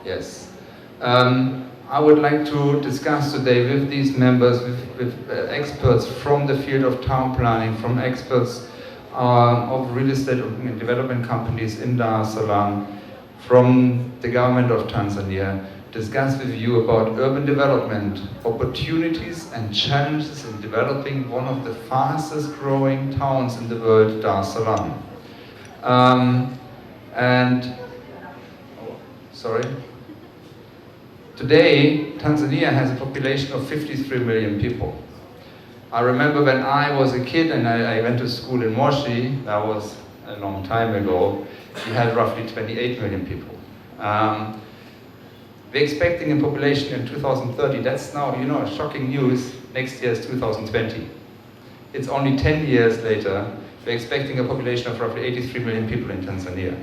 Yes. I would like to discuss today with these members, with experts from the field of town planning, from experts of real estate and development companies in Dar es Salaam, from the government of Tanzania, discuss with you about urban development, opportunities and challenges in developing one of the fastest growing towns in the world, Dar es Salaam. Today, Tanzania has a population of 53 million people. I remember when I was a kid and I went to school in Moshi, that was a long time ago, we had roughly 28 million people. We're expecting a population in 2030, that's now, shocking news, next year is 2020. It's only 10 years later, we're expecting a population of roughly 83 million people in Tanzania.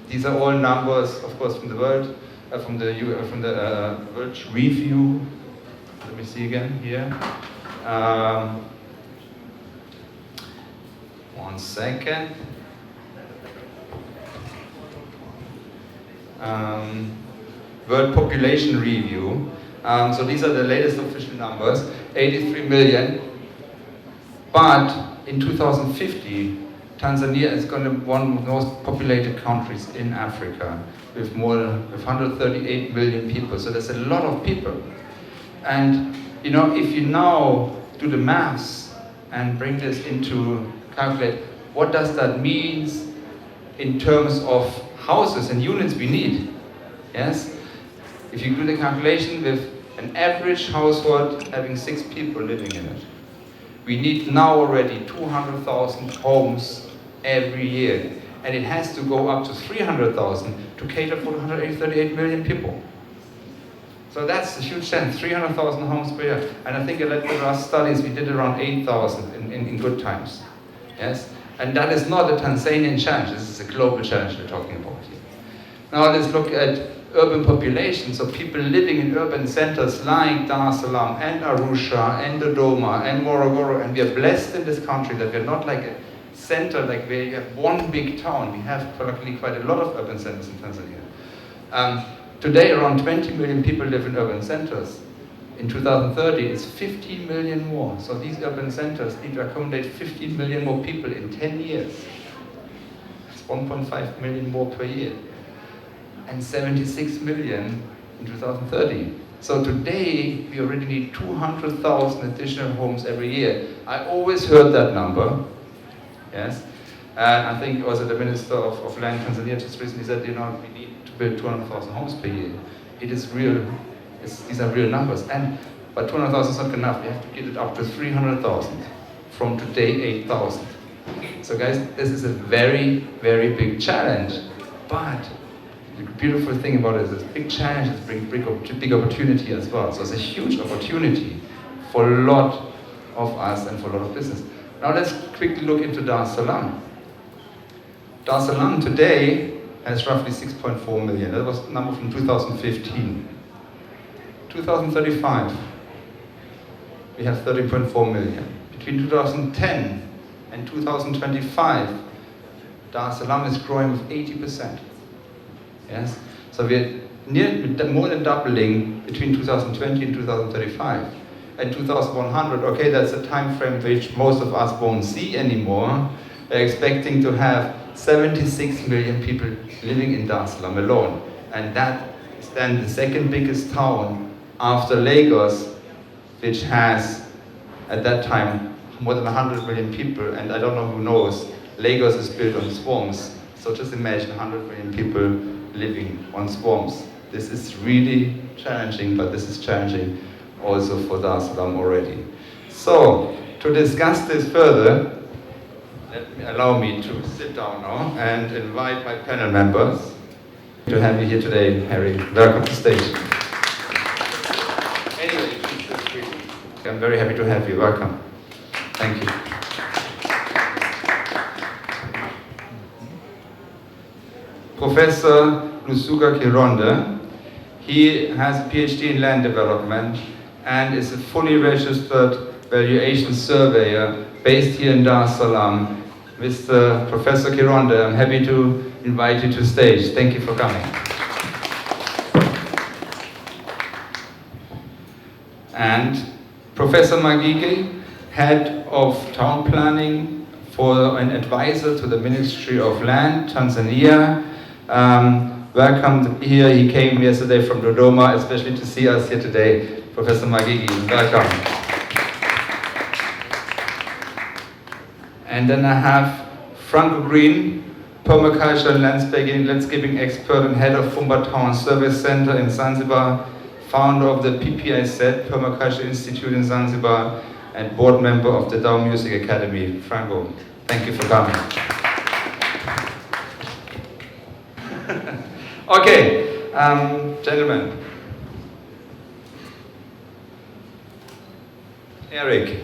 These are all numbers, of course, from the world, from the World Review. Let me see again here. One second. World Population Review. So these are the latest official numbers, 83 million. But in 2050, Tanzania is going to be one of the most populated countries in Africa with 138 million people. So there's a lot of people. And if you now do the maths and bring this into calculate, what does that mean in terms of houses and units we need? Yes? If you do the calculation with an average household having 6 people living in it, we need now already 200,000 homes every year. And it has to go up to 300,000 to cater for 138 million people. So that's a huge challenge, 300,000 homes per year. And I think in the last studies we did around 8,000 in good times. Yes? And that is not a Tanzanian challenge, this is a global challenge we're talking about here. Now let's look at urban population, so people living in urban centers like Dar es Salaam and Arusha and Dodoma and Morogoro, and we are blessed in this country that we're not like a center like where you have one big town. We have luckily quite a lot of urban centers in Tanzania. Today around 20 million people live in urban centers. In 2030 it's 15 million more. So these urban centers need to accommodate 15 million more people in 10 years. It's 1.5 million more per year. And 76 million in 2030. So today, we already need 200,000 additional homes every year. I always heard that number, yes. And I think also the Minister of Land Tanzania just recently said, we need to build 200,000 homes per year. It is real, these are real numbers. But 200,000 is not enough, we have to get it up to 300,000. From today, 8,000. So guys, this is a very, very big challenge. But the beautiful thing about it is big challenges bring big opportunity as well. So it's a huge opportunity for a lot of us and for a lot of business. Now let's quickly look into Dar es Salaam. Dar es Salaam today has roughly 6.4 million. That was a number from 2015. 2035, we have 13.4 million. Between 2010 and 2025, Dar es Salaam is growing with 80%. Yes, so we're more than doubling between 2020 and 2035. And 2100, okay, that's a time frame which most of us won't see anymore. We're expecting to have 76 million people living in Dar es Salaam alone. And that is then the second biggest town after Lagos, which has, at that time, more than 100 million people. And I don't know who knows, Lagos is built on swarms. So just imagine 100 million people living on swarms. This is really challenging, but this is challenging also for Dar es Salaam already. So, to discuss this further, allow me to sit down now and invite my panel members to have you here today. Harry, welcome to the stage. Anyway, I'm very happy to have you. Welcome. Thank you. Professor Lusuga Kironde, he has a PhD in land development and is a fully registered valuation surveyor based here in Dar es Salaam. Mr. Professor Kironde, I'm happy to invite you to stage. Thank you for coming. And Professor Magigi, Head of Town Planning for an advisor to the Ministry of Land, Tanzania. Welcome here. He came yesterday from Dodoma, especially to see us here today. Professor Magigi, welcome. And then I have Franco Green, permaculture and landscaping expert and head of Fumba Town Service Center in Zanzibar, founder of the PPIZ Permaculture Institute in Zanzibar, and board member of the Dao Music Academy. Franco, thank you for coming. Okay, gentlemen. Eric,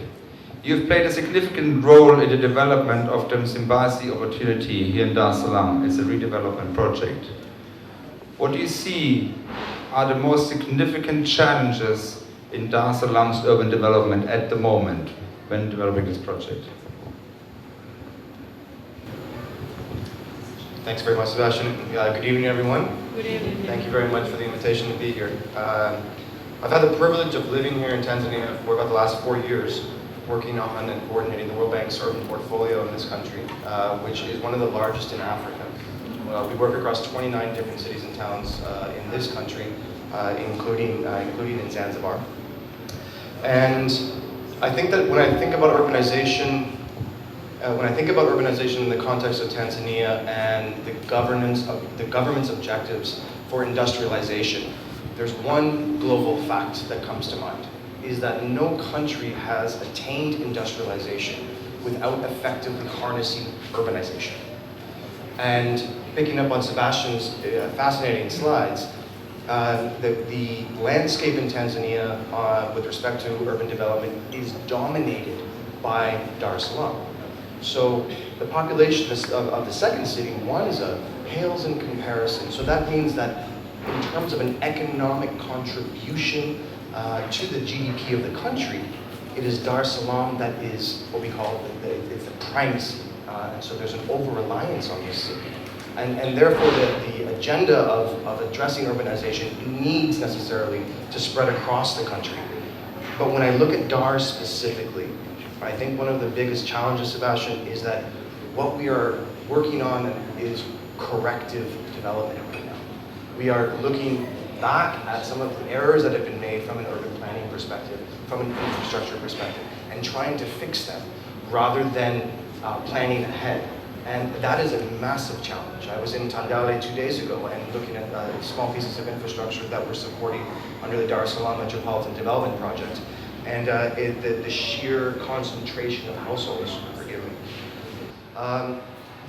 you've played a significant role in the development of the Msimbazi opportunity here in Dar es Salaam. It's a redevelopment project. What do you see are the most significant challenges in Dar es Salaam's urban development at the moment when developing this project? Thanks very much, Sebastian. Good evening, everyone. Good evening. Thank you very much for the invitation to be here. I've had the privilege of living here in Tanzania for about the last 4 years, working on and coordinating the World Bank's urban portfolio in this country, which is one of the largest in Africa. We work across 29 different cities and towns in this country, including in Zanzibar. And I think that when I think about urbanization, in the context of Tanzania and the government's objectives for industrialization, there's one global fact that comes to mind, is that no country has attained industrialization without effectively harnessing urbanization. And picking up on Sebastian's fascinating slides, the landscape in Tanzania with respect to urban development is dominated by Dar es Salaam. So the population of the second city, Mwanza, pales in comparison. So that means that in terms of an economic contribution to the GDP of the country, it is Dar es Salaam that is what we call the primacy. And so there's an over-reliance on this city. And therefore the agenda of addressing urbanization needs necessarily to spread across the country. But when I look at Dar specifically, I think one of the biggest challenges, Sebastian, is that what we are working on is corrective development right now. We are looking back at some of the errors that have been made from an urban planning perspective, from an infrastructure perspective, and trying to fix them rather than planning ahead. And that is a massive challenge. I was in Tandale 2 days ago and looking at small pieces of infrastructure that we're supporting under the Dar es Salaam Metropolitan Development Project. And the sheer concentration of households, forgive me.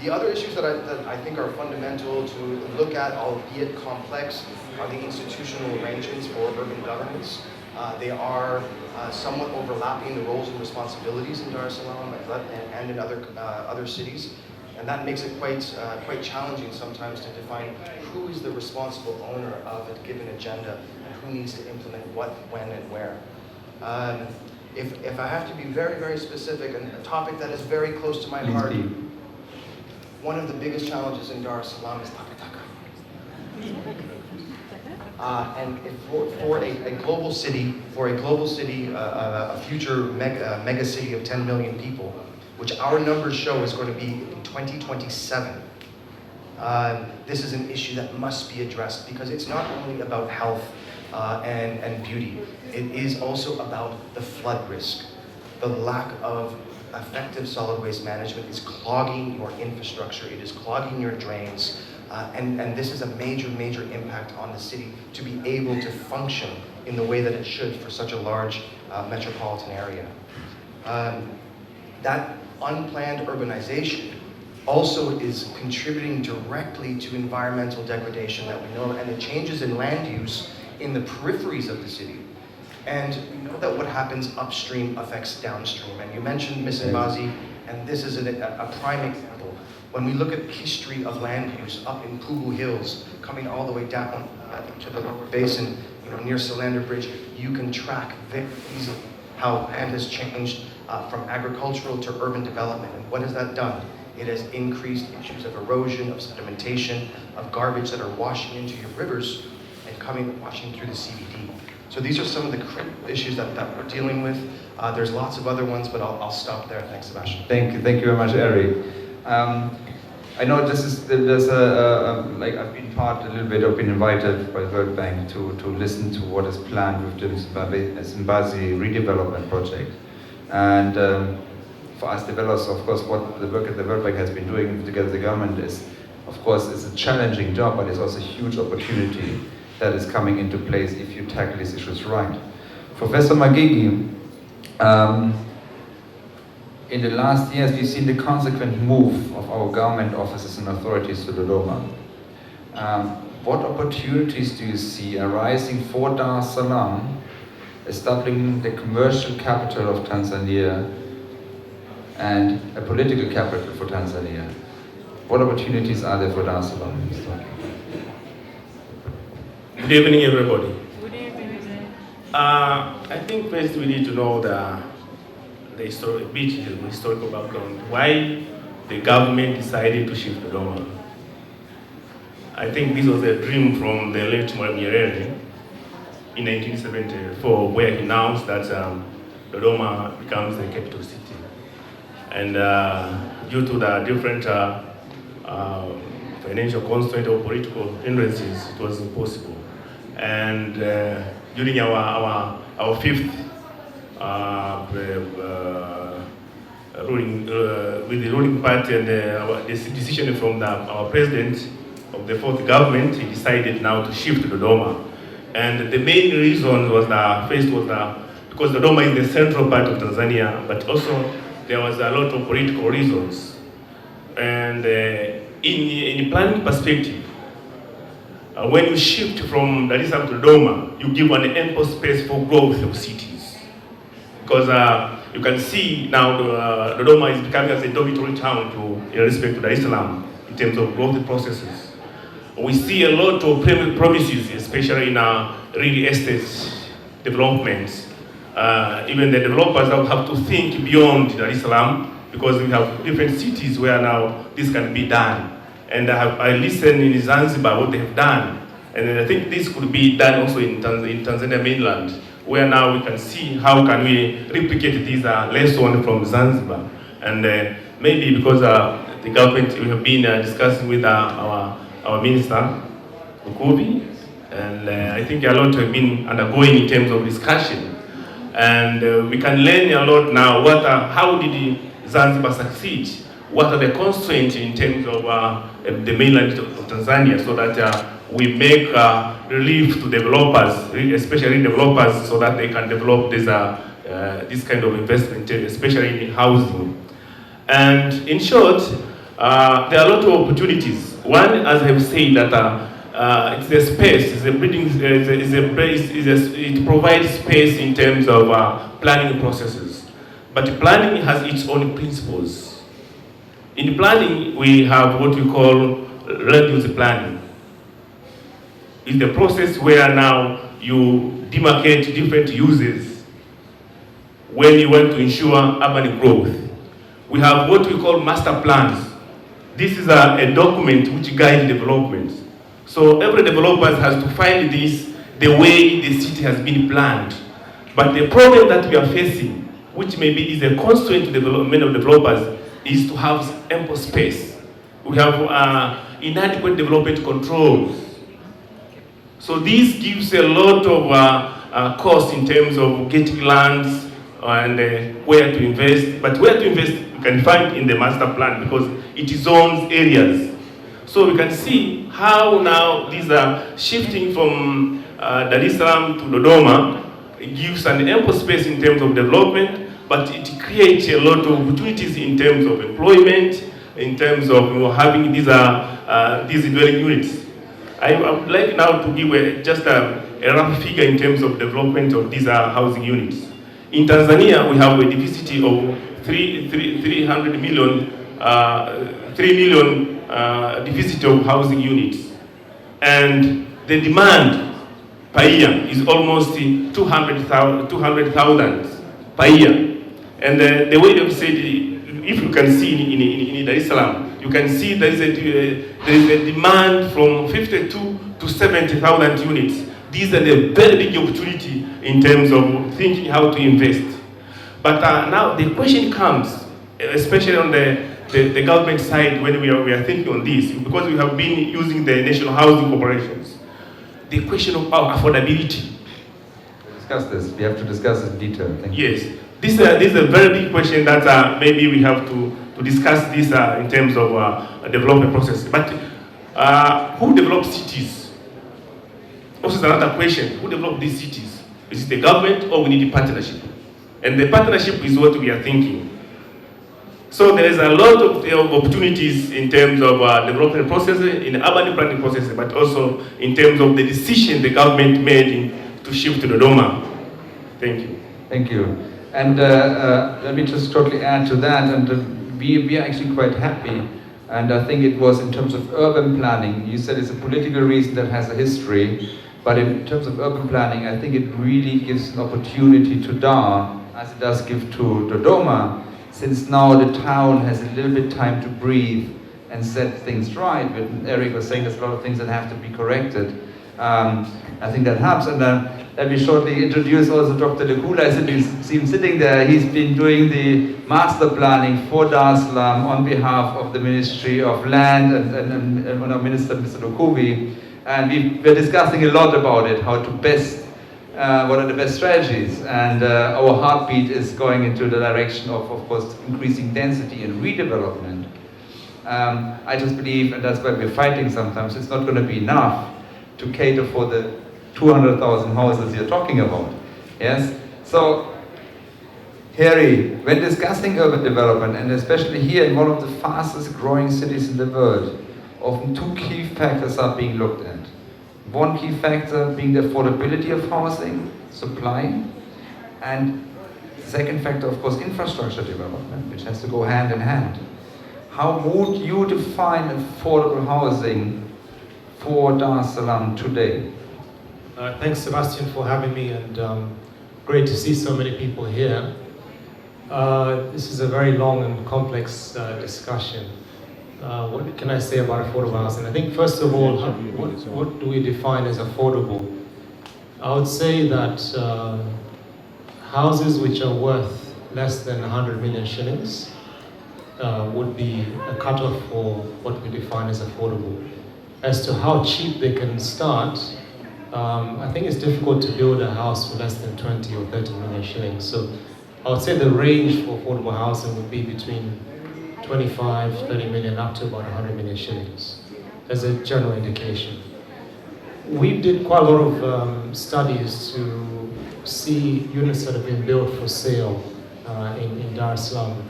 The other issues that I think are fundamental to look at, albeit complex, are the institutional arrangements for urban governance. They are somewhat overlapping the roles and responsibilities in Dar es Salaam and in other cities. And that makes it quite challenging sometimes to define who is the responsible owner of a given agenda and who needs to implement what, when, and where. If I have to be very, very specific, and a topic that is very close to my heart, one of the biggest challenges in Dar es Salaam is taka. And for a global city, a future mega city of 10 million people, which our numbers show is going to be in 2027, this is an issue that must be addressed because it's not only about health and beauty. It is also about the flood risk. The lack of effective solid waste management is clogging your infrastructure. It is clogging your drains. And this is a major, major impact on the city to be able to function in the way that it should for such a large metropolitan area. That unplanned urbanization also is contributing directly to environmental degradation that we know, and the changes in land use in the peripheries of the city. And we know that what happens upstream affects downstream. And you mentioned Msimbazi, and this is a prime example. When we look at the history of land use up in Pugu Hills, coming all the way down to the lower basin, near Solander Bridge, you can track very easily how land has changed from agricultural to urban development. And what has that done? It has increased issues of erosion, of sedimentation, of garbage that are washing into your rivers and washing through the CBD. So these are some of the issues that we're dealing with. There's lots of other ones, but I'll stop there. Thanks, Sebastian. Thank you very much, Eric. I know there's like I've been invited by the World Bank to listen to what is planned with the Zimbabwe redevelopment project. And for us developers, of course, what the work at the World Bank has been doing together with the government is, of course, it's a challenging job, but it's also a huge opportunity that is coming into place if you tackle these issues right. Professor Magigi, in the last years, we've seen the consequent move of our government offices and authorities to Dodoma. What opportunities do you see arising for Dar es Salaam, establishing the commercial capital of Tanzania and a political capital for Tanzania? What opportunities are there for Dar es Salaam? Good evening, everybody. Good evening. I think first we need to know the historical background. Why the government decided to shift Dodoma. I think this was a dream from the late Nyerere in 1974, where he announced that Dodoma becomes the capital city. And due to the different financial constraints or political hindrances, it was impossible. And during our fifth ruling with the ruling party and the decision from our president of the fourth government, he decided now to shift to Dodoma. And the main reason was because Dodoma is the central part of Tanzania, but also there was a lot of political reasons. And in planning perspective, when you shift from Dar es Salaam to Dodoma, you give an ample space for growth of cities. Because you can see now Dodoma is becoming as a dormitory town in respect to Dar es Salaam in terms of growth processes. We see a lot of promises, especially in real estate developments. Even the developers have to think beyond Dar es Salaam, because we have different cities where now this can be done. And I listened in Zanzibar what they have done. And I think this could be done also in Tanzania mainland, where now we can see how can we replicate these lessons from Zanzibar. And maybe because the government, we have been discussing with our minister, Ukubi, and I think a lot have been undergoing in terms of discussion. And we can learn a lot now, how did Zanzibar succeed? What are the constraints in terms of the mainland of Tanzania, so that we make relief to developers, especially developers, so that they can develop this kind of investment, especially in housing. And in short, there are a lot of opportunities. One, as I have said, that it's a space, it's a breeding, it provides space in terms of planning processes. But planning has its own principles. In planning, we have what we call land use planning. It's the process where now you demarcate different uses when you want to ensure urban growth. We have what we call master plans. This is a document which guides development. So every developer has to find this the way the city has been planned. But the problem that we are facing, which maybe is a constraint to development of developers, is to have ample space. We have inadequate development controls. So this gives a lot of cost in terms of getting lands and where to invest. But where to invest, you can find in the master plan, because it zones areas. So we can see how now these are shifting from Dar es Salaam to Dodoma. It gives an ample space in terms of development, but it creates a lot of opportunities in terms of employment, in terms of having these dwelling units. I would like now to give just a rough figure in terms of development of these housing units. In Tanzania, we have a deficit of 3 million deficit of housing units. And the demand per year is almost 200,000 per year. And the way they've said, if you can see in Dar es Salaam, you can see there is a demand from 52 to 70,000 units. This is a very big opportunity in terms of thinking how to invest. But now the question comes, especially on the government side, when we are thinking on this, because we have been using the national housing corporations, the question of our affordability. Discuss this. We have to discuss this in detail. Thank you. Yes, this is a very big question that maybe we have to discuss this in terms of development process. But who develops cities? Also, is another question. Who develop these cities? Is it the government or we need a partnership? And the partnership is what we are thinking. So there is a lot of opportunities in terms of development processes, in urban planning processes, but also in terms of the decision the government made to shift to the Dodoma. Thank you. Thank you. And let me just totally add to that. And we are actually quite happy. And I think it was in terms of urban planning. You said it's a political reason that has a history. But in terms of urban planning, I think it really gives an opportunity to Dar, as it does give to Dodoma, since now the town has a little bit time to breathe and set things right. But Eric was saying there's a lot of things that have to be corrected. I think that helps. And let me shortly introduce also Dr. Lekula. He's sitting there. He's been doing the master planning for Dar es Salaam on behalf of the Ministry of Land and our Minister, Mr. Lukuvi. And we're discussing a lot about it, how to best, what are the best strategies. And our heartbeat is going into the direction of course, increasing density and redevelopment. I just believe, and that's why we're fighting sometimes, it's not going to be enough to cater for the 200,000 houses you're talking about. Yes? So, Harry, when discussing urban development, and especially here in one of the fastest growing cities in the world, often two key factors are being looked at. One key factor being the affordability of housing, supply, and the second factor, of course, infrastructure development, which has to go hand in hand. How would you define affordable housing for Dar es Salaam today? Thanks, Sebastian, for having me, and great to see so many people here. This is a very long and complex discussion. What can I say about affordable housing? I think, first of all, what do we define as affordable? I would say that houses which are worth less than 100 million shillings would be a cutoff for what we define as affordable. As to how cheap they can start, I think it's difficult to build a house for less than 20 or 30 million shillings. So I would say the range for affordable housing would be between 25, 30 million up to about 100 million shillings as a general indication. We did quite a lot of studies to see units that have been built for sale in Dar es Salaam.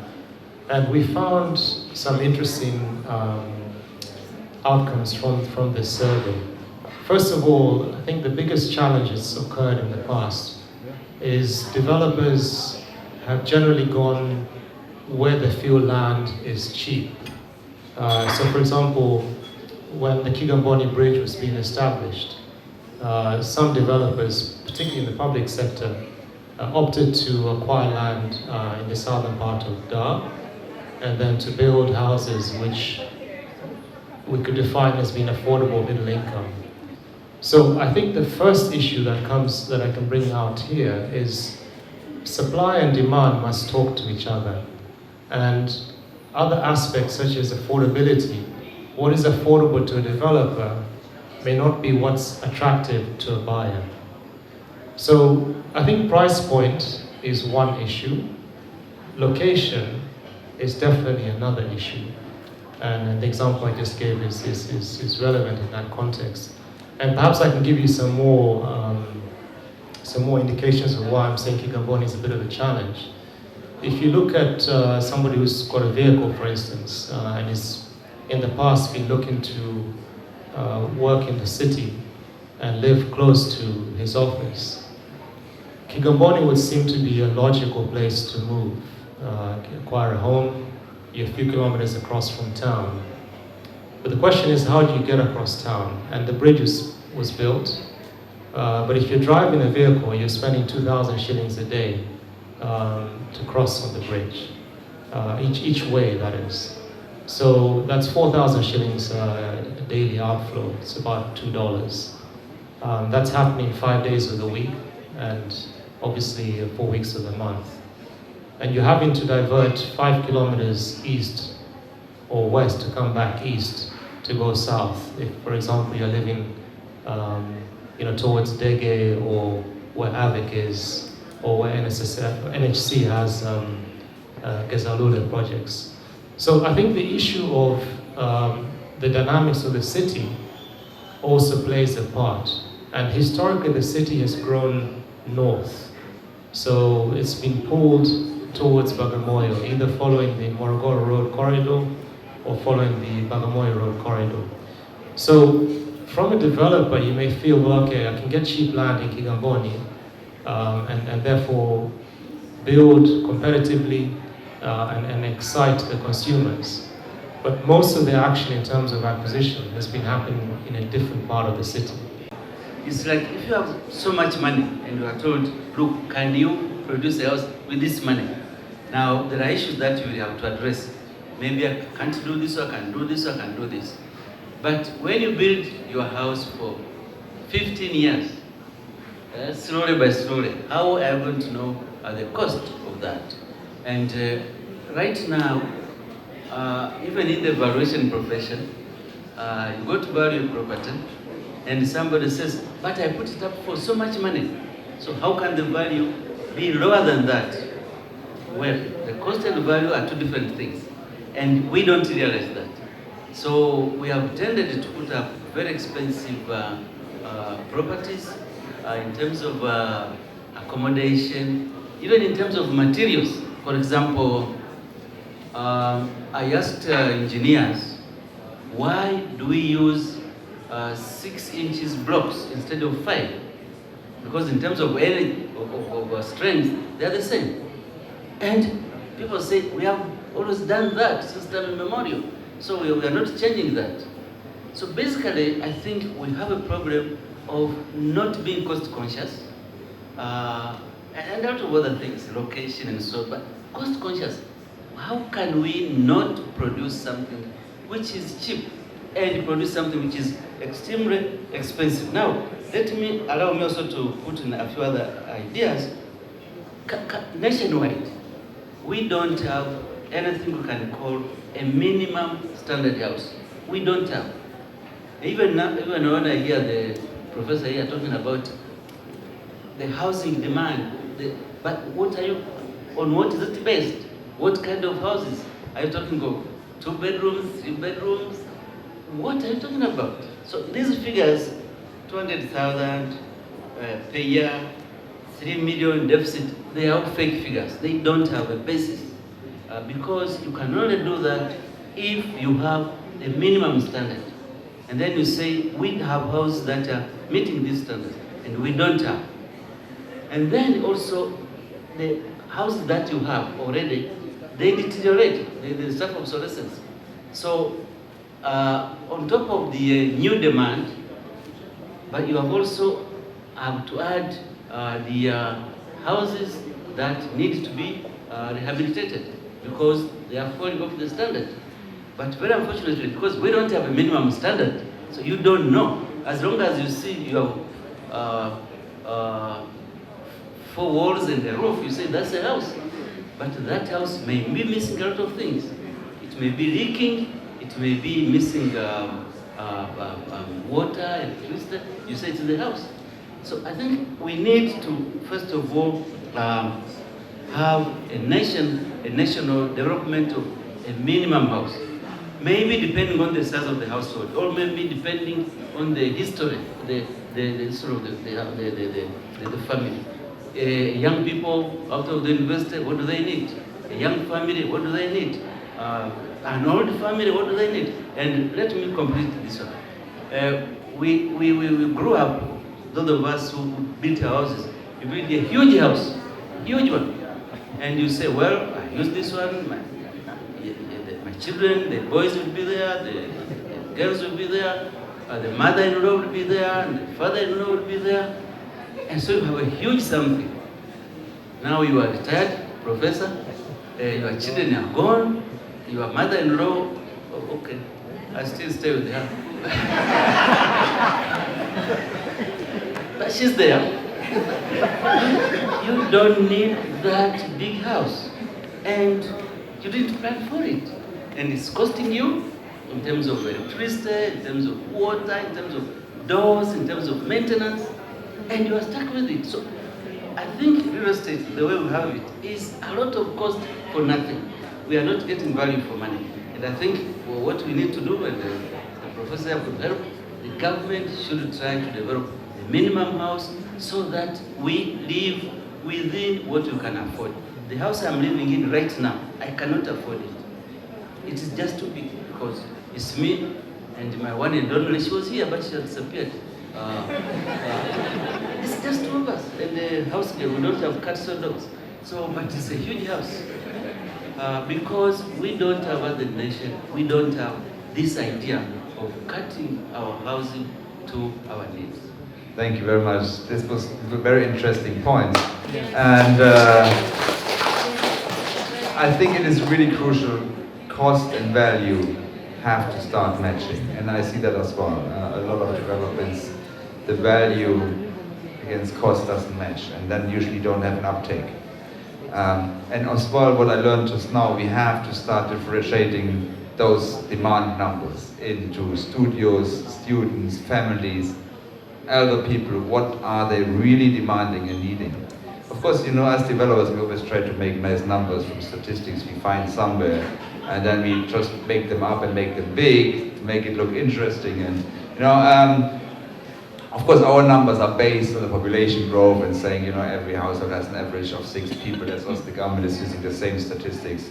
And we found some interesting outcomes from this survey. First of all, I think the biggest challenge that's occurred in the past is developers have generally gone where they feel land is cheap. So for example, when the Kigamboni Bridge was being established, some developers, particularly in the public sector, opted to acquire land in the southern part of Dar, and then to build houses which we could define as being affordable middle income. So I think the first issue that I can bring out here is supply and demand must talk to each other. And other aspects such as affordability, what is affordable to a developer may not be what's attractive to a buyer. So I think price point is one issue. Location is definitely another issue. And the example I just gave is relevant in that context. And perhaps I can give you some more indications of why I'm saying Kigamboni is a bit of a challenge. If you look at somebody who's got a vehicle, for instance, and is in the past been looking to work in the city and live close to his office, Kigamboni would seem to be a logical place to move. Acquire a home, you're a few kilometers across from town. But the question is, how do you get across town? And the bridge was built, but if you're driving a vehicle, you're spending 2,000 shillings a day to cross on the bridge, each way, that is. So that's 4,000 shillings daily outflow. It's about $2. That's happening 5 days of the week and obviously 4 weeks of the month. And you're having to divert 5 kilometers east or west to come back east to go south. If, for example, you're living towards Dege or where AVIC is, or where NHC has Gezalule projects. So I think the issue of the dynamics of the city also plays a part. And historically, the city has grown north. So it's been pulled towards Bagamoyo, either following the Morogoro Road corridor or following the Bagamoyo Road corridor. So from a developer, you may feel, well, okay, I can get cheap land in Kigamboni and therefore build competitively and excite the consumers. But most of the action in terms of acquisition has been happening in a different part of the city. It's like if you have so much money and you are told, look, can you produce a house with this money? Now, there are issues that you will have to address. Maybe I can't do this, or I can do this, or I can do this. But when you build your house for 15 years, slowly by slowly, how are you going to know the cost of that? And right now, even in the valuation profession, you go to value a property, and somebody says, but I put it up for so much money. So how can the value be lower than that? Well, the cost and the value are two different things, and we don't realize that. So we have tended to put up very expensive properties in terms of accommodation, even in terms of materials. For example, I asked engineers, why do we use 6 inches blocks instead of 5? Because in terms of energy, of strength, they are the same. And people say, we have always done that since time immemorial. So we are not changing that. So basically, I think we have a problem of not being cost conscious, and a lot of other things, location and so on, but cost conscious. How can we not produce something which is cheap and produce something which is extremely expensive? Now, allow me also to put in a few other ideas. Nationwide, we don't have anything we can call a minimum standard house. We don't have. Even when I hear the professor here talking about the housing demand, but what is it based? What kind of houses? Are you talking of 2 bedrooms, 3 bedrooms? What are you talking about? So these figures, 200,000 per year, 3 million deficit, they are fake figures. They don't have a basis. Because you can only do that if you have a minimum standard. And then you say, we have houses that are meeting these standards, and we don't have. And then also, the houses that you have already, they deteriorate, they suffer obsolescence. So, on top of the new demand, but you have also to add the houses that need to be rehabilitated because they are falling off the standard. But very unfortunately, because we don't have a minimum standard, so you don't know. As long as you see you have 4 walls and a roof, you say that's a house. But that house may be missing a lot of things. It may be leaking, it may be missing water, electricity. You say it's in the house. So I think we need to, first of all, have a national development of a minimum house. Maybe depending on the size of the household, or maybe depending on the history, the family. Young people out of the university, what do they need? A young family, what do they need? An old family, what do they need? And let me complete this one. We grew up, those of us who built houses, you build a huge house, huge one. And you say, well, I use this one, my children, the boys will be there, the girls will be there, the mother-in-law will be there, and the father-in-law will be there. And so you have a huge something. Now you are retired professor, your children are gone, your mother-in-law, oh, okay, I still stay with her. she's there. You don't need that big house. And you didn't plan for it. And it's costing you in terms of electricity, in terms of water, in terms of doors, in terms of maintenance, and you are stuck with it. So I think real estate, the way we have it, is a lot of cost for nothing. We are not getting value for money. And I think what we need to do, and the professor could help, the government should try to develop a minimum house so that we live within what you can afford. The house I'm living in right now, I cannot afford it. It is just too big because it's me and my one and only. She was here, but she has disappeared. It's just two of us. And the house girl, we don't have cats or dogs. So, but it's a huge house. Because we don't have, as a nation, we don't have this idea of cutting our housing to our needs. Thank you very much. This was a very interesting point. And I think it is really crucial. Cost and value have to start matching. And I see that as well. A lot of developments, the value against cost doesn't match, and then usually don't have an uptake. And as well, what I learned just now, we have to start differentiating those demand numbers into studios, students, families, elder people. What are they really demanding and needing? Of course, you know, as developers, we always try to make nice numbers from statistics we find somewhere, and then we just make them up and make them big to make it look interesting. And you know, of course, our numbers are based on the population growth and saying, you know, every household has an average of 6 people. That's also the government is using the same statistics.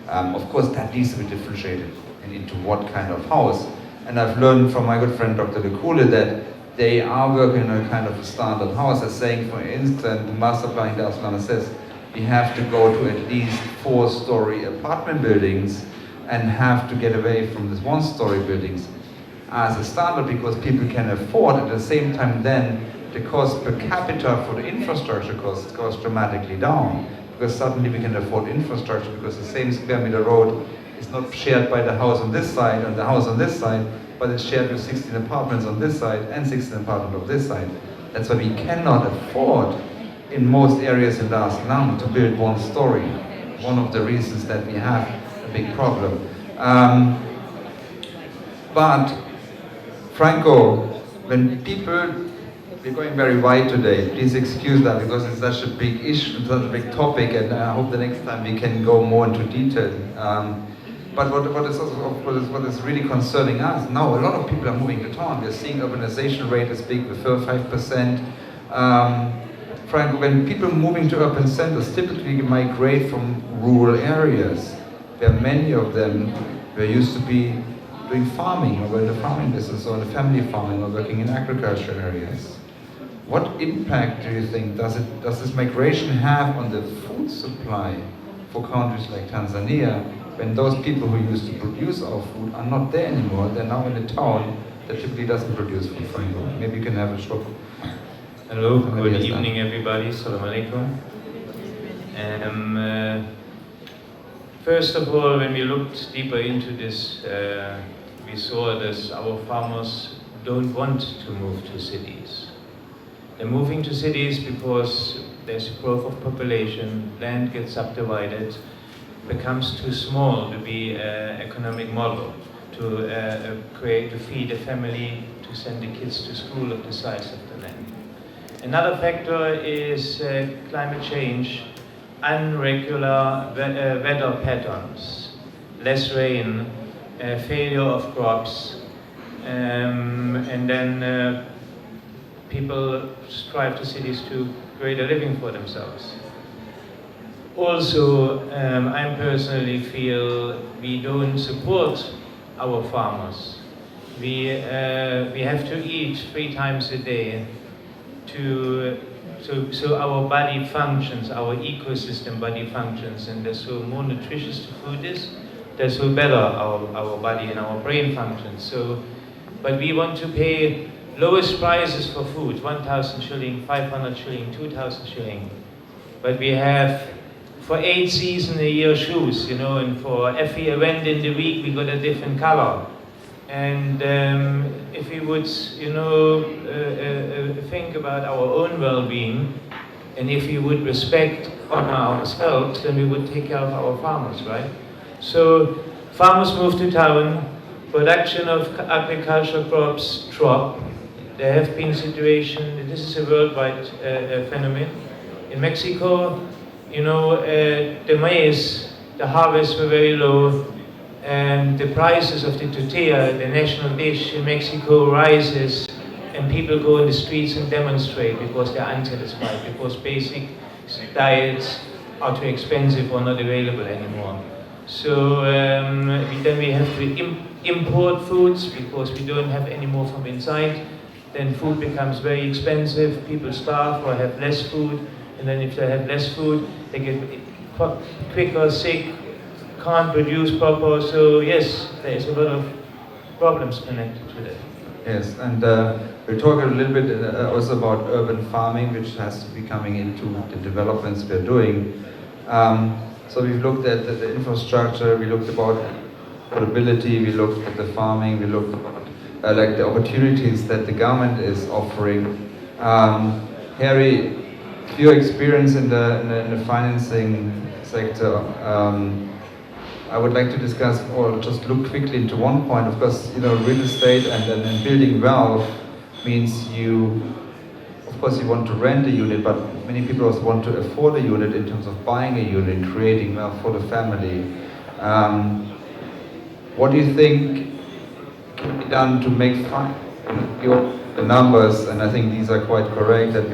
Of course, that needs to be differentiated into what kind of house. And I've learned from my good friend Dr. Lekule that they are working on a kind of a standard house. As saying, for instance, the master plan in Barcelona says we have to go to at least 4-story apartment buildings and have to get away from these 1-story buildings as a standard, because people can afford. At the same time, then the cost per capita for the infrastructure cost goes dramatically down, because suddenly we can afford infrastructure, because the same square meter road is not shared by the house on this side and the house on this side, but it's shared with 16 apartments on this side and 16 apartments on this side. That's why we cannot afford in most areas in Dar es Salaam to build 1-story. One of the reasons that we have a big problem. But Franco, when people, we're going very wide today, please excuse that because it's such a big issue, such a big topic, and I hope the next time we can go more into detail. But what is really concerning us now, a lot of people are moving to town. We're seeing urbanization rate is big with 5%. Franco, when people moving to urban centers typically migrate from rural areas, where many of them were used to be doing farming, or were in the farming business, or in the family farming, or working in agricultural areas. What impact do you think does this migration have on the food supply for countries like Tanzania, when those people who used to produce our food are not there anymore? They're now in a town that typically doesn't produce food. Franco, maybe you can have a short. Hello, good evening everybody, Assalamu alaikum. First of all, when we looked deeper into this, we saw that our farmers don't want to move to cities. They're moving to cities because there's a growth of population, land gets subdivided, becomes too small to be an economic model, to feed a family, to send the kids to school of the size of the land. Another factor is climate change, irregular weather patterns, less rain, failure of crops, and then people strive to cities to create a living for themselves. Also, I personally feel we don't support our farmers. We have to eat 3 times a day so our body functions, our ecosystem body functions, and the more nutritious the food is, the better our body and our brain functions. So, but we want to pay lowest prices for food, 1,000 shilling, 500 shilling, 2,000 shilling. But we have for 8 seasons a year shoes, you know, and for every event in the week we got a different color. And if we would, think about our own well-being, and if we would respect, honor ourselves, then we would take care of our farmers, right? So farmers move to town, production of agricultural crops drop. There have been situations, this is a worldwide phenomenon. In Mexico, the maize, the harvests were very low, and the prices of the tortilla, the national dish in Mexico, rises, and people go in the streets and demonstrate because they're unsatisfied, because basic diets are too expensive or not available anymore. So then we have to import foods because we don't have any more from inside. Then food becomes very expensive, people starve or have less food, and then if they have less food, they get quicker sick, can't produce proper. So yes, there is a lot of problems connected to that. Yes, and we'll talk a little bit also about urban farming, which has to be coming into the developments we're doing. So we've looked at the infrastructure, we looked about affordability, we looked at the farming, we looked at like the opportunities that the government is offering. Harry, your experience in the financing sector, I would like to discuss or just look quickly into one point. Of course, real estate and building wealth means of course you want to rent a unit, but many people also want to afford a unit in terms of buying a unit, creating wealth for the family. What do you think can be done to make the numbers, and I think these are quite correct, that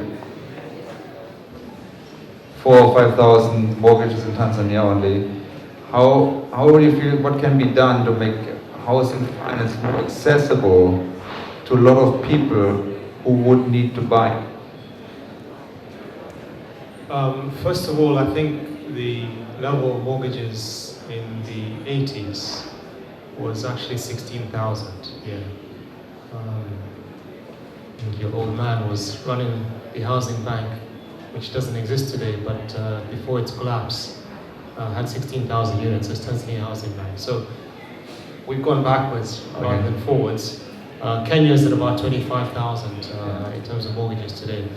4,000 or 5,000 mortgages in Tanzania only. How do you feel, what can be done to make housing finance more accessible to a lot of people who would need to buy? First of all, I think the level of mortgages in the 80s was actually 16,000. Yeah. Your old man was running the housing bank, which doesn't exist today, but before its collapse, had 16,000 units as Tanzania Housing Bank. So we've gone backwards rather than forwards. Kenya is at about 25,000 in terms of mortgages today.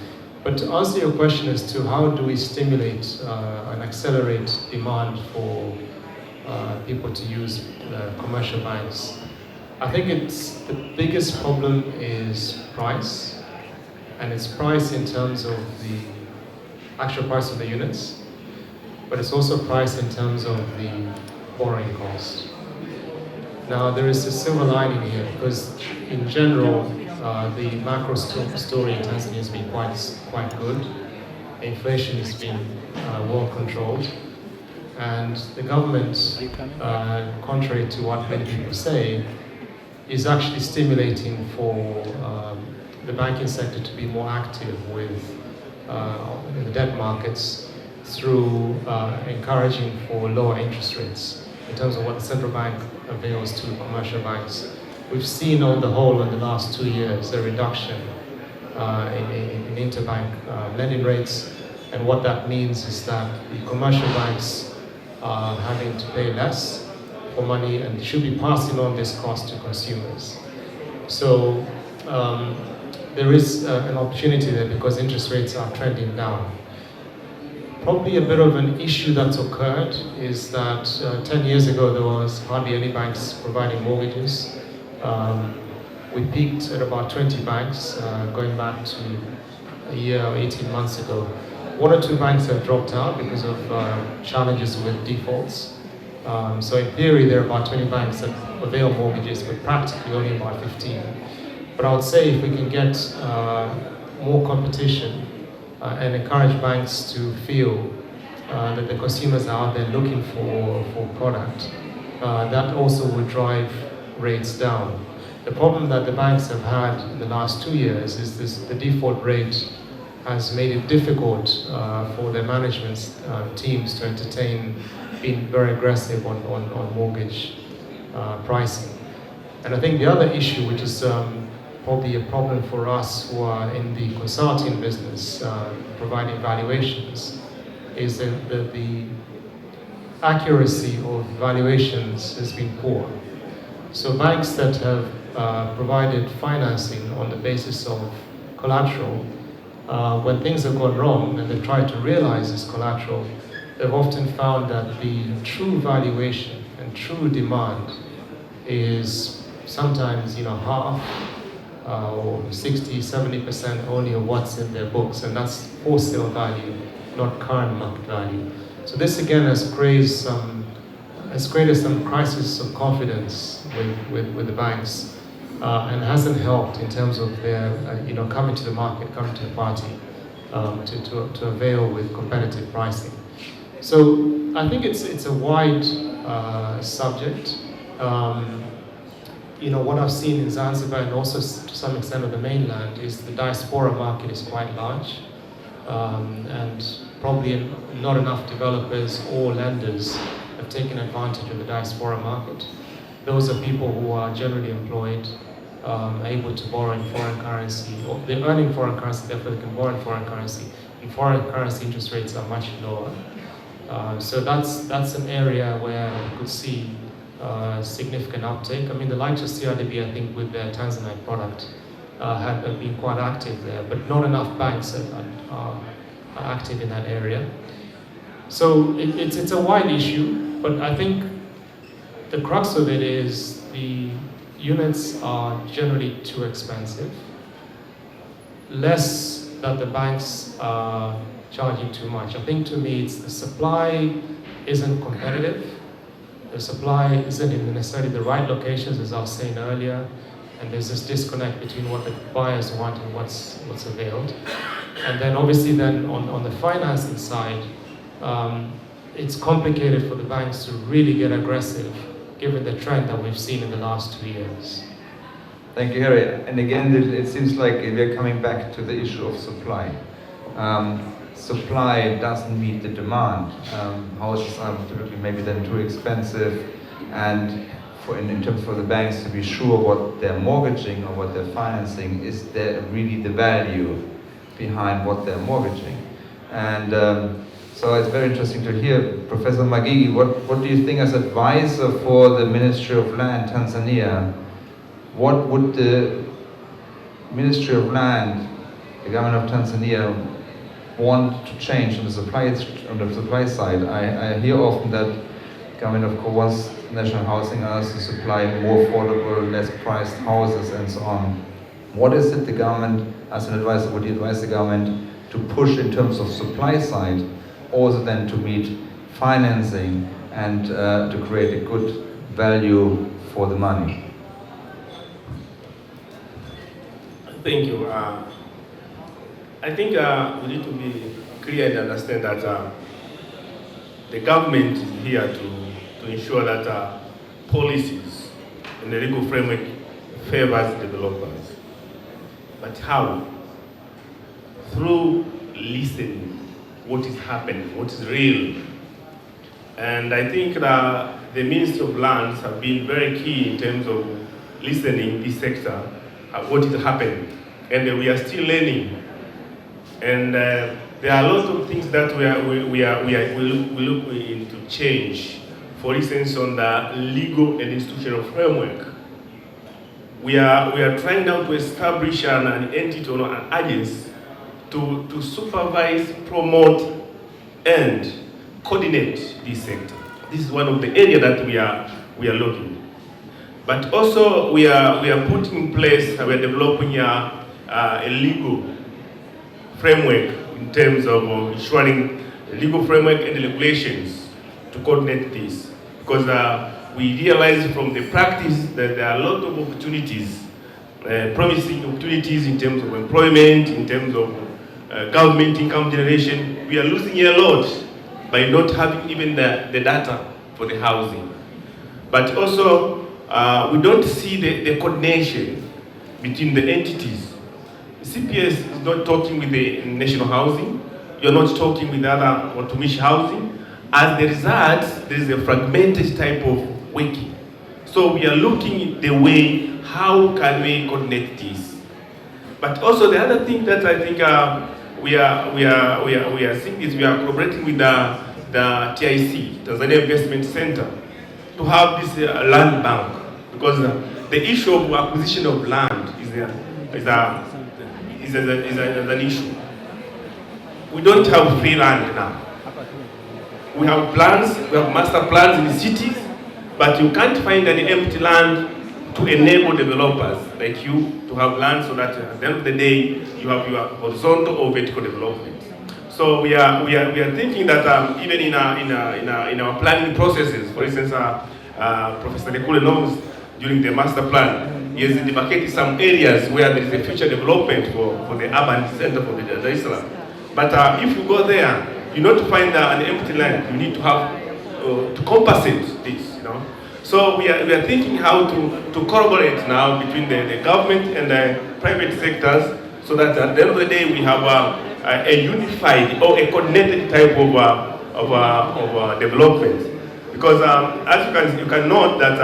But to answer your question as to how do we stimulate and accelerate demand for people to use commercial banks, I think the biggest problem is price, and it's price in terms of the actual price of the units, but it's also price in terms of the borrowing cost. Now there is a silver lining here, because in general the macro story in Tanzania has been quite good. Inflation has been well controlled, and the government, contrary to what many people say, is actually stimulating for the banking sector to be more active in the debt markets through encouraging for lower interest rates in terms of what the central bank avails to commercial banks. We've seen on the whole in the last 2 years a reduction in interbank lending rates, and what that means is that the commercial banks are having to pay less for money and should be passing on this cost to consumers. So there is an opportunity there because interest rates are trending down. Probably a bit of an issue that's occurred is that 10 years ago there was hardly any banks providing mortgages. We peaked at about 20 banks going back to a year or 18 months ago. 1 or 2 banks have dropped out because of challenges with defaults. So in theory there are about 20 banks that avail mortgages, but practically only about 15. But I would say if we can get more competition and encourage banks to feel that the consumers are out there looking for product, that also would drive rates down. The problem that the banks have had in the last 2 years is the default rate has made it difficult for their management teams to entertain being very aggressive on mortgage pricing. And I think the other issue, which is probably a problem for us who are in the consulting business, providing valuations, is that the accuracy of valuations has been poor. So banks that have provided financing on the basis of collateral, when things have gone wrong and they've tried to realize this collateral, they've often found that the true valuation and true demand is sometimes, half or 60-70% only of what's in their books, and that's for sale value, not current market value. So this again has created some crisis of confidence with the banks, and hasn't helped in terms of their coming to the market, coming to the party to avail with competitive pricing. So I think it's a wide subject. What I've seen in Zanzibar and also to some extent on the mainland is the diaspora market is quite large, and probably not enough developers or lenders have taken advantage of the diaspora market. Those are people who are generally employed, able to borrow in foreign currency, or they're earning foreign currency, therefore they can borrow in foreign currency. In foreign currency, interest rates are much lower. So that's an area where we could see significant uptake. I mean, the likes of CRDB, I think, with their Tanzanite product, have been quite active there, but not enough banks are active in that area. So it's a wide issue, but I think the crux of it is the units are generally too expensive, less that the banks are charging too much. I think to me it's the supply isn't competitive. The supply isn't in necessarily the right locations, as I was saying earlier, and there's this disconnect between what the buyers want and what's availed. And then obviously on the financing side, it's complicated for the banks to really get aggressive given the trend that we've seen in the last 2 years. Thank you, Harry. And again, it seems like we're coming back to the issue of supply. Supply doesn't meet the demand. Houses are typically maybe then too expensive, and in terms for the banks to be sure what they're mortgaging or what they're financing, is there really the value behind what they're mortgaging? And so it's very interesting to hear, Professor Magigi, what do you think as advisor for the Ministry of Land, Tanzania? What would the Ministry of Land, the government of Tanzania, want to change on the supply side? I hear often that government of course wants national housing us to supply more affordable, less priced houses and so on. What is it the government, as an advisor, would you advise the government to push in terms of supply side, also then to meet financing and to create a good value for the money? Thank you. I think we need to be clear and understand that the government is here to ensure that policies and the legal framework favors developers. But how? Through listening what is happening, what is real. And I think that the Ministry of Lands have been very key in terms of listening this sector, what is happening. And we are still learning. And there are a lot of things that we look into change. For instance, on the legal and institutional framework, we are trying now to establish an entity or an agency to supervise, promote, and coordinate this sector. This is one of the areas that we are looking. But also we are putting in place, we are developing a legal framework in terms of ensuring legal framework and regulations to coordinate this. Because we realize from the practice that there are a lot of opportunities, promising opportunities in terms of employment, in terms of government income generation. We are losing a lot by not having even the data for the housing. But also, we don't see the coordination between the entities. CPS is not talking with the national housing. You're not talking with other Watumishi housing. As the result, there is a fragmented type of working. So we are looking at the way, how can we coordinate this? But also the other thing that I think we are seeing is we are collaborating with the TIC, Tanzania Investment Center, to have this land bank because the issue of acquisition of land is an issue. We don't have free land now. We have plans, we have master plans in the cities, but you can't find any empty land to enable developers like you to have land so that at the end of the day you have your horizontal or vertical development. So we are thinking that even in our planning processes, for instance, Professor Nekule knows during the master plan, he has demarcated some areas where there is a future development for the urban center for the Dar es Salaam. But if you go there, you not to find an empty land. You need to have to compensate this, you know. So we are thinking how to collaborate now between the government and the private sectors, so that at the end of the day we have a unified or a coordinated type of development. Because as you can note that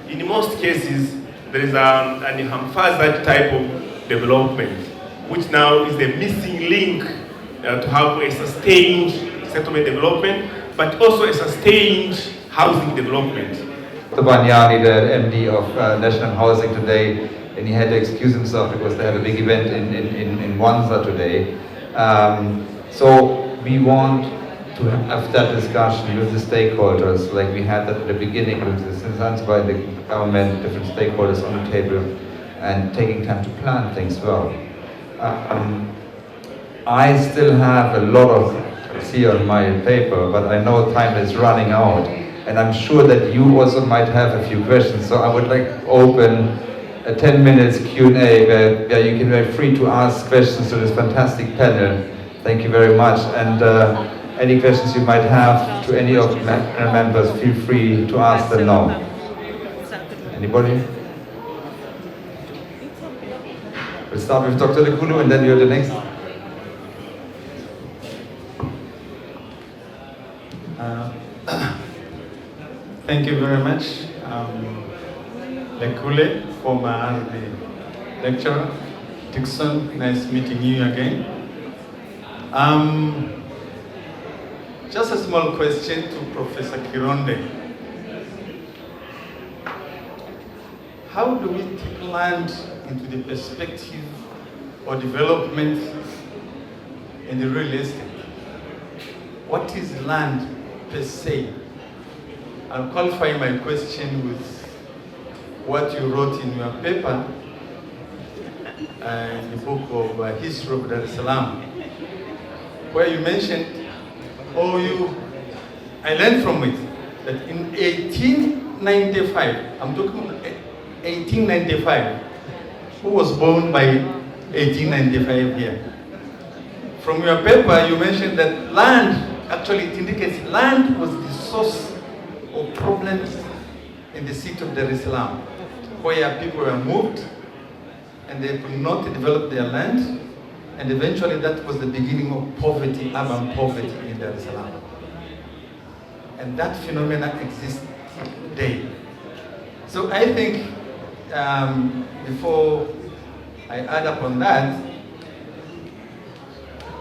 in most cases there is an haphazard type of development, which now is the missing link to have a sustained settlement development, but also a sustained housing development. Banyani, the MD of National Housing today, and he had to excuse himself because they have a big event in Wanza today. So we want to have that discussion with the stakeholders, like we had that at the beginning with the Zanzibar, the government, different stakeholders on the table, and taking time to plan things well. I still have a lot of see on my paper, but I know time is running out, and I'm sure that you also might have a few questions. So I would like to open a 10 minutes Q&A where you can be free to ask questions to this fantastic panel. Thank you very much. And any questions you might have to any of the members, feel free to ask them now. Anybody? We'll start with Dr. Lekulu and then you're the next. Thank you very much. Lekule, former lecturer. Dixon, nice meeting you again. Just a small question to Professor Kironde. How do we take land into the perspective or development in the real estate? What is land per se? I'll qualify my question with what you wrote in your paper, in the book of History of Dar es Salaam, where you mentioned, I learned from it, that in 1895, I'm talking about 1895, who was born by 1895 here? From your paper, you mentioned that land, actually it indicates land was the source of problems in the city of Dar es Salaam, where people were moved and they could not develop their land, and eventually that was the beginning of poverty, urban poverty in Dar es Salaam. And that phenomenon exists today. So I think, before I add up on that,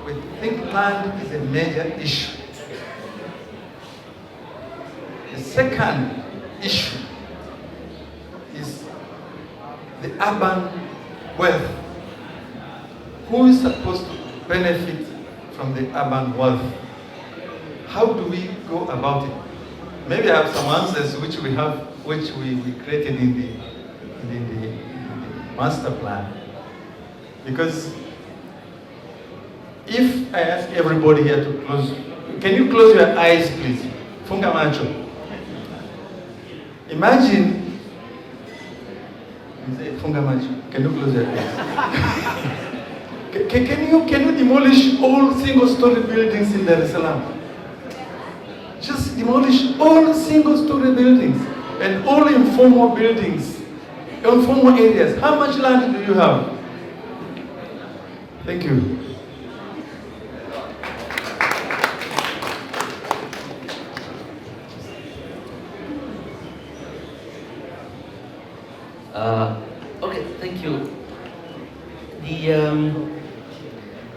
we think land is a major issue. The second issue is the urban wealth. Who is supposed to benefit from the urban wealth? How do we go about it? Maybe I have some answers which we created in the master plan. Because if I ask everybody here to close, can you close your eyes, please? Funga macho. Imagine, funga macho. Can you close your eyes? Can you demolish all single-story buildings in Dar es Salaam? Just demolish all single-story buildings and all informal buildings, informal areas. How much land do you have? Thank you. Okay, thank you.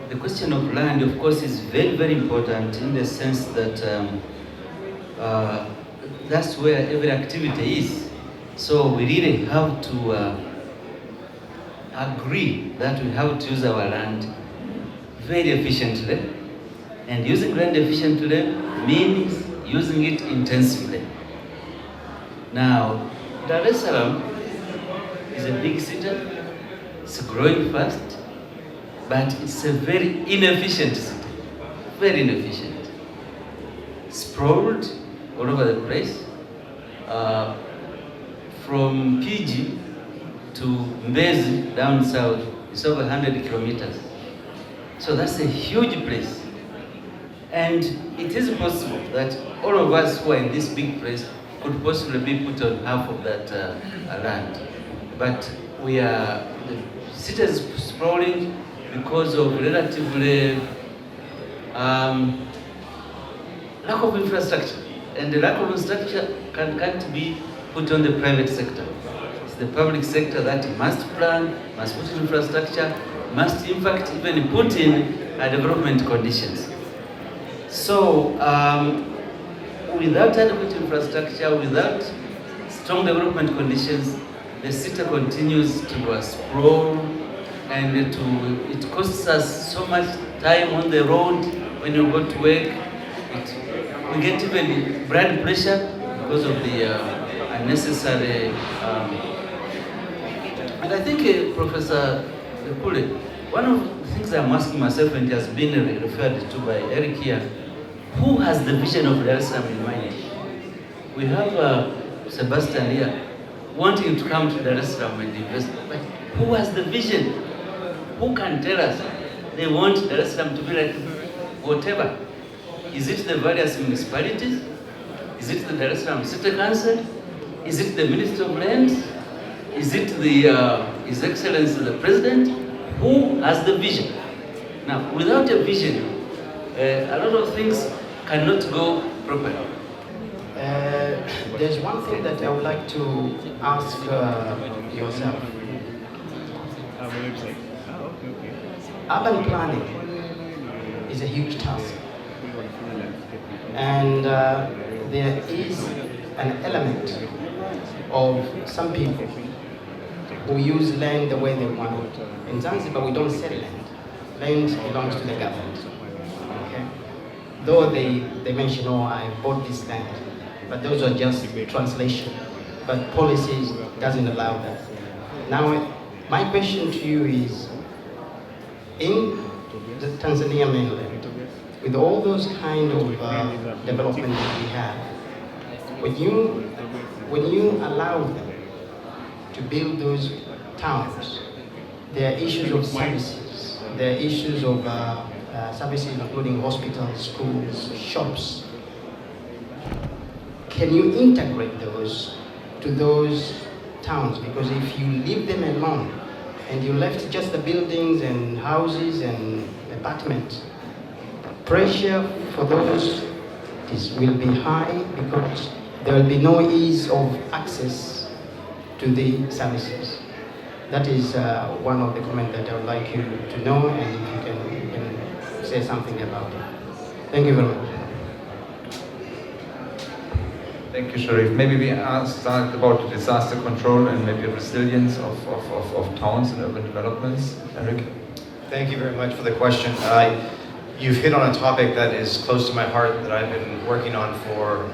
The question of land, of course, is very, very important in the sense that that's where every activity is. So we really have to agree that we have to use our land very efficiently. And using land efficiently means using it intensively. Now, Dar es Salaam is a big city, it's growing fast, but it's a very inefficient city, very inefficient. Sprawled all over the place, from PG to Mbezi down south, it's over 100 kilometers. So that's a huge place. And it is possible that all of us who are in this big place could possibly be put on half of that land. But the city is sprawling because of relatively lack of infrastructure. And the lack of infrastructure can't be put on the private sector. It's the public sector that must plan, must put in infrastructure, must in fact even put in development conditions. So, without adequate infrastructure, without strong development conditions, the city continues to sprawl, and it costs us so much time on the road when you go to work. We get even blood pressure because of the unnecessary. And I think, Professor Kule, one of the things I'm asking myself, and it has been referred to by Eric here, who has the vision of Dar es Salaam in mind? We have Sebastian here wanting to come to Dar es Salaam and invest, but who has the vision? Who can tell us they want Dar es Salaam to be like whatever? Is it the various municipalities? Is it the Dar es Salaam City Council? Is it the Minister of Lands? Is it His Excellency the President? Who has the vision? Now, without a vision, a lot of things cannot go properly. There's one thing that I would like to ask yourself. Urban planning is a huge task. And there is an element of some people who use land the way they want. In Zanzibar, we don't sell land. Land belongs to the government. Okay? Though they mention, oh, I bought this land, but those are just translation. But policy doesn't allow that. Now, my question to you is, in the Tanzania mainland, with all those kind of development that we have, when you allow them to build those towns, there are issues of services, there are issues of services including hospitals, schools, shops. Can you integrate those to those towns? Because if you leave them alone and you left just the buildings and houses and apartments, pressure for those will be high because there will be no ease of access to the services. That is one of the comments that I would like you to know, and if you can say something about it. Thank you very much. Thank you, Sharif. Maybe we start about the disaster control and maybe resilience of towns and urban developments. Eric? Thank you very much for the question. You've hit on a topic that is close to my heart that I've been working on for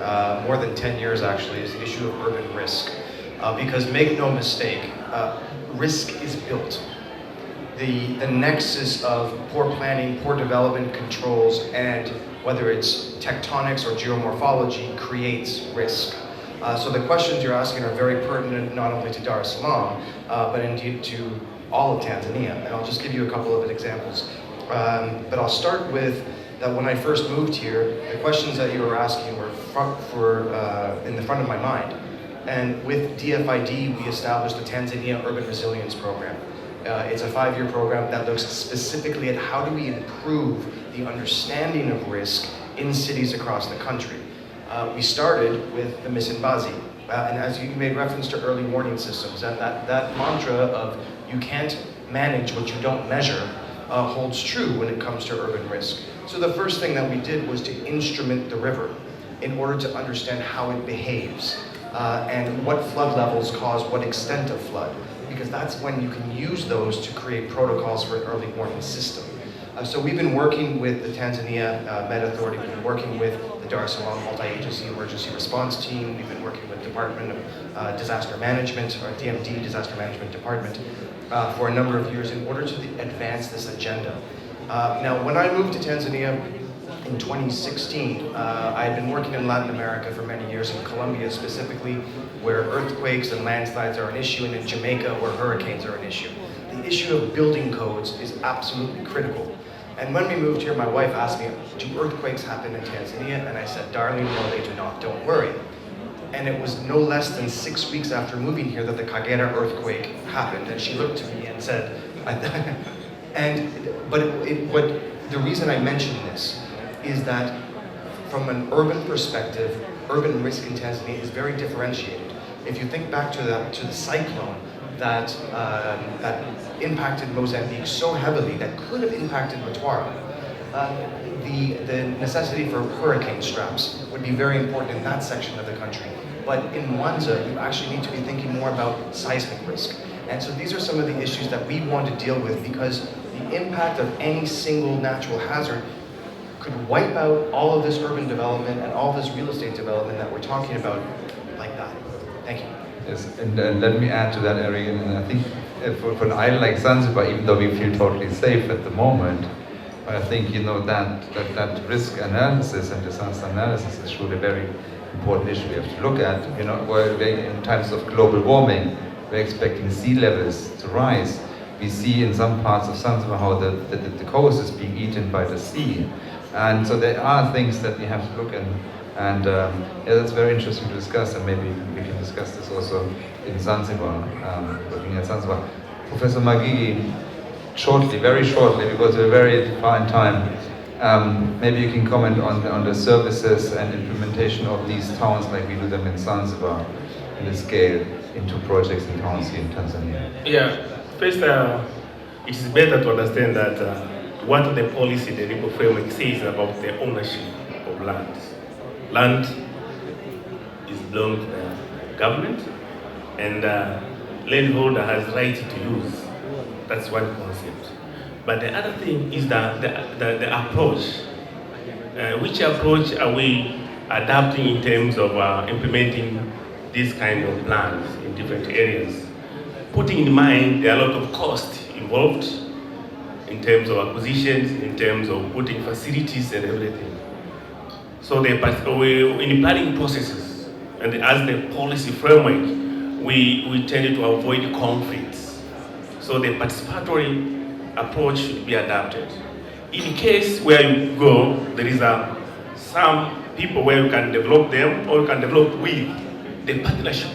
more than 10 years actually, is the issue of urban risk. Because make no mistake, risk is built. The nexus of poor planning, poor development controls, and whether it's tectonics or geomorphology creates risk. So the questions you're asking are very pertinent not only to Dar es Salaam, but indeed to all of Tanzania. And I'll just give you a couple of examples. But I'll start with that when I first moved here, the questions that you were asking were in the front of my mind. And with DFID, we established the Tanzania Urban Resilience Program. It's a 5-year program that looks specifically at how do we improve the understanding of risk in cities across the country. We started with the Misimbazi, and as you made reference to early warning systems, and that mantra of you can't manage what you don't measure holds true when it comes to urban risk. So the first thing that we did was to instrument the river in order to understand how it behaves. and what flood levels cause what extent of flood, because that's when you can use those to create protocols for an early warning system. So we've been working with the Tanzania Met Authority, we've been working with the Dar es Salaam Multi-Agency Emergency Response Team, we've been working with Department of Disaster Management, or DMD, Disaster Management Department, for a number of years in order to advance this agenda. Now, when I moved to Tanzania in 2016, I had been working in Latin America for many years, in Colombia specifically, where earthquakes and landslides are an issue, and in Jamaica, where hurricanes are an issue. The issue of building codes is absolutely critical. And when we moved here, my wife asked me, do earthquakes happen in Tanzania? And I said, darling, no, they do not, don't worry. And it was no less than 6 weeks after moving here that the Kagera earthquake happened. And she looked at me and said, but the reason I mention this is that from an urban perspective, urban risk in Tanzania is very differentiated. If you think back to the cyclone that impacted Mozambique so heavily, that could have impacted Mtwara, the necessity for hurricane straps would be very important in that section of the country. But in Mwanza, you actually need to be thinking more about seismic risk. And so these are some of the issues that we want to deal with, because the impact of any single natural hazard could wipe out all of this urban development and all this real estate development that we're talking about like that. Thank you. Yes, and let me add to that, Eric, and I think for an island like Zanzibar, even though we feel totally safe at the moment, I think, you know, that risk analysis and disaster analysis is surely a very important issue we have to look at. You know, in times of global warming, we're expecting sea levels to rise. We see in some parts of Zanzibar how the coast is being eaten by the sea. And so there are things that we have to look at. And yeah, that's very interesting to discuss, and maybe we can discuss this also in Zanzibar, looking at Zanzibar. Professor Magigi, shortly, very shortly, because we're very far in time, maybe you can comment on the services and implementation of these towns like we do them in Zanzibar, in the scale, into projects and towns here in Tanzania. Yeah, first, it is better to understand that what the policy, the legal framework says about the ownership of land. Land is belong to the government, and landholder has right to use. That's one concept. But the other thing is that the approach. Which approach are we adapting in terms of implementing these kind of plans in different areas? Putting in mind there are a lot of costs involved in terms of acquisitions, in terms of putting facilities and everything. So in the planning processes and as the policy framework, we tend to avoid conflicts. So the participatory approach should be adapted. In case where you go, there is some people where you can develop them or you can develop with, the partnership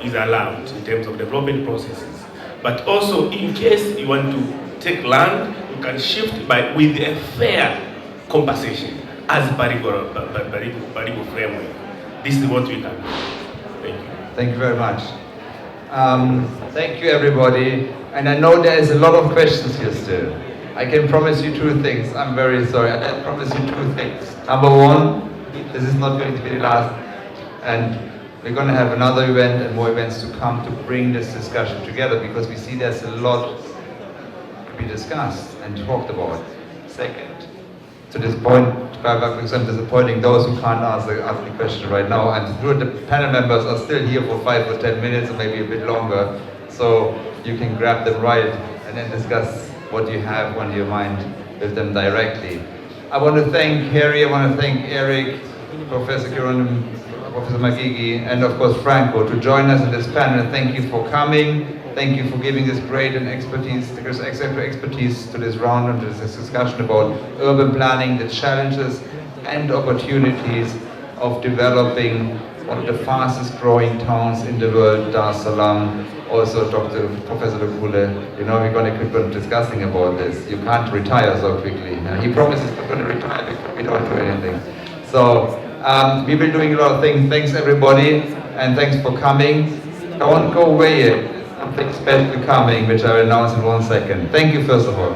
is allowed in terms of development processes. But also in case you want to take land, you can shift with a fair compensation as Barigo framework. This is what we can do. Thank you. Thank you very much. Thank you, everybody. And I know there is a lot of questions here still. I can promise you two things. I'm very sorry. I can promise you two things. Number one, this is not going to be the last. And we're going to have another event and more events to come to bring this discussion together, because we see there's a lot to be discussed and talked about. Second, to this point, for example, disappointing those who can't ask the question right now. I'm sure the panel members are still here for 5 or 10 minutes or maybe a bit longer, so you can grab them right and then discuss what you have on your mind with them directly. I want to thank Harry, I want to thank Eric, Professor Kiron, Professor Magigi, and of course Franco to join us in this panel. Thank you for coming. Thank you for giving this great and expertise to this round and to this discussion about urban planning, the challenges and opportunities of developing one of the fastest growing towns in the world, Dar es Salaam. Also, Professor Lukule, you know, we're going to keep on discussing about this. You can't retire so quickly. He promises we're going to retire before we don't do anything. So, we've been doing a lot of things. Thanks everybody, and thanks for coming. Don't go away yet. Something special coming, which I will announce in 1 second. Thank you first of all.